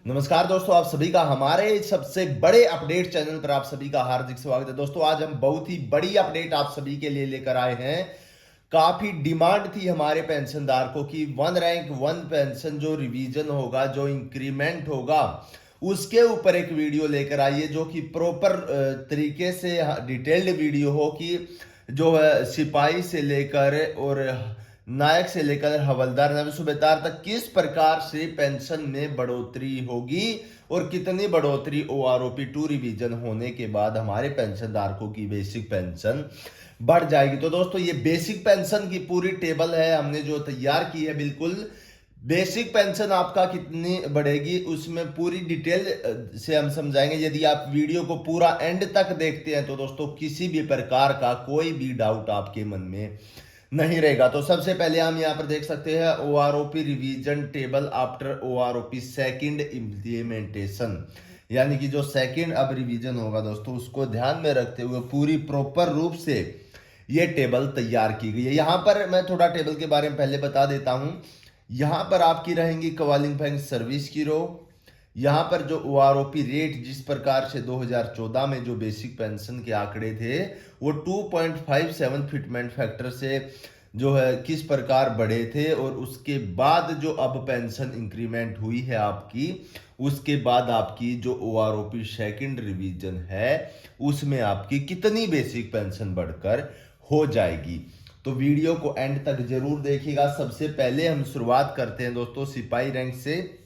नमस्कार दोस्तों, आप सभी का हमारे सबसे बड़े अपडेट चैनल पर आप सभी का हार्दिक स्वागत है। दोस्तों आज हम बहुत ही बड़ी अपडेट आप सभी के लिए लेकर आए हैं। काफी डिमांड थी हमारे पेंशनधारकों की, वन रैंक वन पेंशन जो रिवीजन होगा, जो इंक्रीमेंट होगा, उसके ऊपर एक वीडियो लेकर आइए जो कि प्रॉपर तरीके से डिटेल्ड वीडियो हो कि जो है सिपाही से लेकर और नायक से लेकर हवलदार नव सूबेदार तक किस प्रकार से पेंशन में बढ़ोतरी होगी और कितनी बढ़ोतरी ओआरओपी 2 रिवीजन होने के बाद हमारे पेंशनधारकों की बेसिक पेंशन बढ़ जाएगी। तो दोस्तों ये बेसिक पेंशन की पूरी टेबल है हमने जो तैयार की है। बिल्कुल बेसिक पेंशन आपका कितनी बढ़ेगी उसमें पूरी डिटेल से हम समझाएंगे। यदि आप वीडियो को पूरा एंड तक देखते हैं तो दोस्तों किसी भी प्रकार का कोई भी डाउट आपके मन में नहीं रहेगा। तो सबसे पहले हम यहाँ पर देख सकते हैं OROP revision table after OROP second implementation, यानी कि जो सेकंड अब रिवीजन होगा दोस्तों उसको ध्यान में रखते हुए पूरी प्रॉपर रूप से ये टेबल तैयार की गई है। यहाँ पर मैं थोड़ा टेबल के बारे में पहले बता देता हूँ। यहाँ पर आपकी रहेंगी क्वालिफाइंग सर्विस की रो। यहाँ पर जो ओआरओपी रेट जिस प्रकार से 2014 में जो बेसिक पेंशन के आंकड़े थे वो 2.57 फिटमेंट फैक्टर से जो है किस प्रकार बढ़े थे, और उसके बाद जो अब पेंशन इंक्रीमेंट हुई है आपकी, उसके बाद आपकी जो ओआरओपी सेकंड रिवीजन है उसमें आपकी कितनी बेसिक पेंशन बढ़कर हो जाएगी। तो वीडियो को एंड तक जरूर देखिएगा। सबसे पहले हम शुरुआत करते हैं दोस्तों सिपाही रैंक से,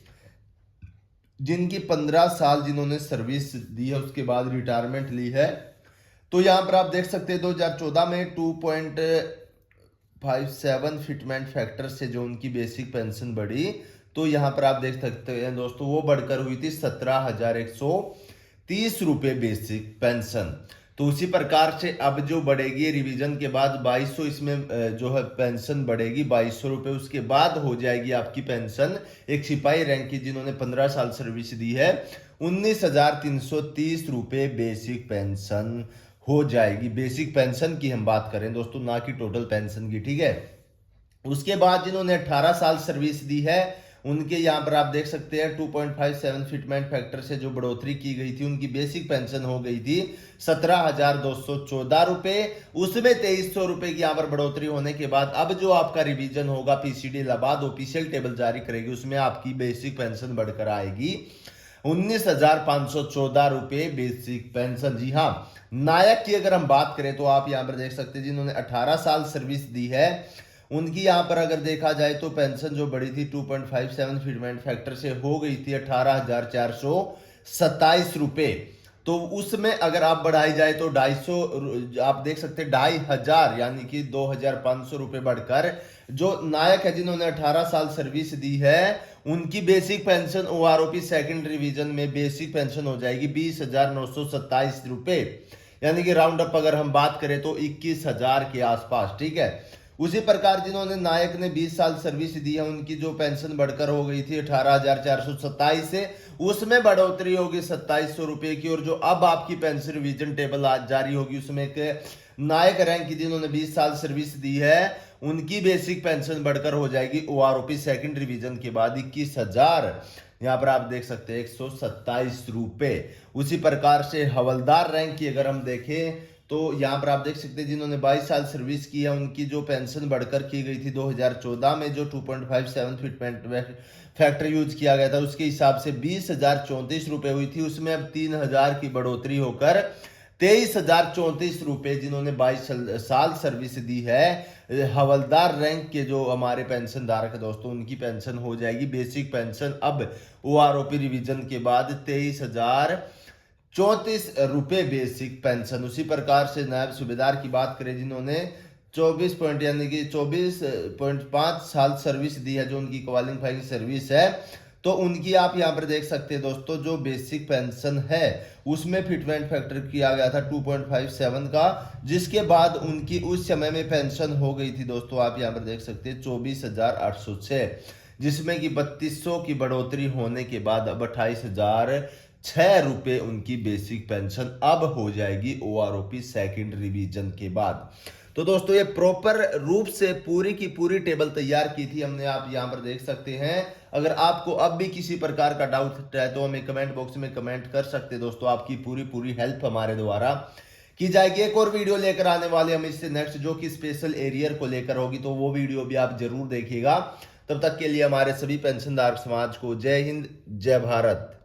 जिनकी 15 साल जिन्होंने सर्विस दी है उसके बाद रिटायरमेंट ली है। तो यहां पर आप देख सकते हैं 2014 में 2.57 फिटमेंट फैक्टर से जो उनकी बेसिक पेंशन बढ़ी, तो यहां पर आप देख सकते हैं दोस्तों वो बढ़कर हुई थी 17,130 रुपए बेसिक पेंशन। तो उसी प्रकार से अब जो बढ़ेगी रिवीजन के बाद 2200 इसमें जो है पेंशन बढ़ेगी 2200 रुपए। उसके बाद हो जाएगी आपकी पेंशन एक सिपाही रैंक की जिन्होंने 15 साल सर्विस दी है 19,330 रुपए बेसिक पेंशन हो जाएगी। बेसिक पेंशन की हम बात करें दोस्तों, ना कि टोटल पेंशन की, ठीक है। उसके बाद जिन्होंने 18 साल सर्विस दी है उनके यहाँ पर आप देख सकते हैं 2.57 फिटमेंट फैक्टर से जो बढ़ोतरी की गई थी उनकी बेसिक पेंशन हो गई थी 17,214 रुपए। उसमें 2,300 रुपए की यहाँ पर बढ़ोतरी होने के बाद अब जो आपका रिवीजन होगा पीसीडी इलाहाबाद ऑफिशियल टेबल जारी करेगी, उसमें आपकी बेसिक पेंशन बढ़कर आएगी 19,514 रुपए बेसिक पेंशन। जी हाँ, नायक की अगर हम बात करें तो आप यहाँ पर देख सकते हैं जिन्होंने 18 साल सर्विस दी है उनकी यहाँ पर अगर देखा जाए तो पेंशन जो बढ़ी थी 2.57 फिटमेंट फैक्टर से हो गई थी 18,427 रुपए। तो उसमें अगर आप बढ़ाई जाए तो 250 आप देख सकते हैं 2,500 यानी कि 2,500 रुपए बढ़कर जो नायक है जिन्होंने 18 साल सर्विस दी है उनकी basic pension OROP second revision में बेसिक पेंशन हो जाएगी 20,927 रुपए, यानी कि राउंड अप अगर हम बात करें तो 21,000 के आसपास, ठीक है। उसी प्रकार जिन्होंने नायक ने 20 साल सर्विस दी है उनकी जो पेंशन बढ़कर हो गई थी 18,427 से, उसमें बढ़ोतरी होगी 2,700 रुपए की। और जो अब आपकी पेंशन रिवीजन टेबल आज जारी होगी उसमें एक नायक रैंक की जिन्होंने 20 साल सर्विस दी है उनकी बेसिक पेंशन बढ़कर हो जाएगी ओआरओपी सेकंड रिवीजन के बाद 21,000, यहाँ पर आप देख सकते हैं 127 रुपए। उसी प्रकार से हवलदार रैंक की अगर हम देखें तो यहाँ पर आप देख सकते हैं जिन्होंने 22 साल सर्विस की है उनकी जो पेंशन बढ़कर की गई थी 2014 में जो 2.57 फिटमेंट फैक्टर यूज किया गया था उसके हिसाब से 20,034 रुपए हुई थी, उसमें अब 3,000 की बढ़ोतरी होकर 23,034 रुपए जिन्होंने 22 साल सर्विस दी है हवलदार रैंक के जो हमारे पेंशन धारक है दोस्तों उनकी पेंशन हो जाएगी बेसिक पेंशन अब ओआरओपी रिवीजन के बाद 23,034 रुपए बेसिक पेंशन। उसी प्रकार से नायब सूबेदार की बात करें जिन्होंने 24 पॉइंट यानी कि 24.5 साल सर्विस दी है जो उनकी क्वालिफाइंग सर्विस है, तो उनकी आप यहाँ पर देख सकते हैं दोस्तों जो बेसिक पेंशन है उसमें फिटमेंट फैक्टर किया गया था 2.57 का, जिसके बाद उनकी उस समय में पेंशन हो गई थी दोस्तों आप यहाँ पर देख सकते हैं 24,806, जिसमें कि 3,200 की बढ़ोतरी होने के बाद अब 28,006 रुपए उनकी बेसिक पेंशन अब हो जाएगी ओआरओपी सेकंड रिवीजन के बाद। तो दोस्तों ये प्रॉपर रूप से पूरी की पूरी टेबल तैयार की थी हमने, आप यहां पर देख सकते हैं। अगर आपको अब भी किसी प्रकार का डाउट है तो हमें कमेंट बॉक्स में कमेंट कर सकते हैं दोस्तों, आपकी पूरी पूरी हेल्प हमारे द्वारा की जाएगी। एक और वीडियो लेकर आने वाले हम इससे नेक्स्ट, जो कि स्पेशल एरियर को लेकर होगी, तो वो वीडियो भी आप जरूर देखिएगा। तब तक के लिए हमारे सभी पेंशनदार समाज को जय हिंद, जय भारत।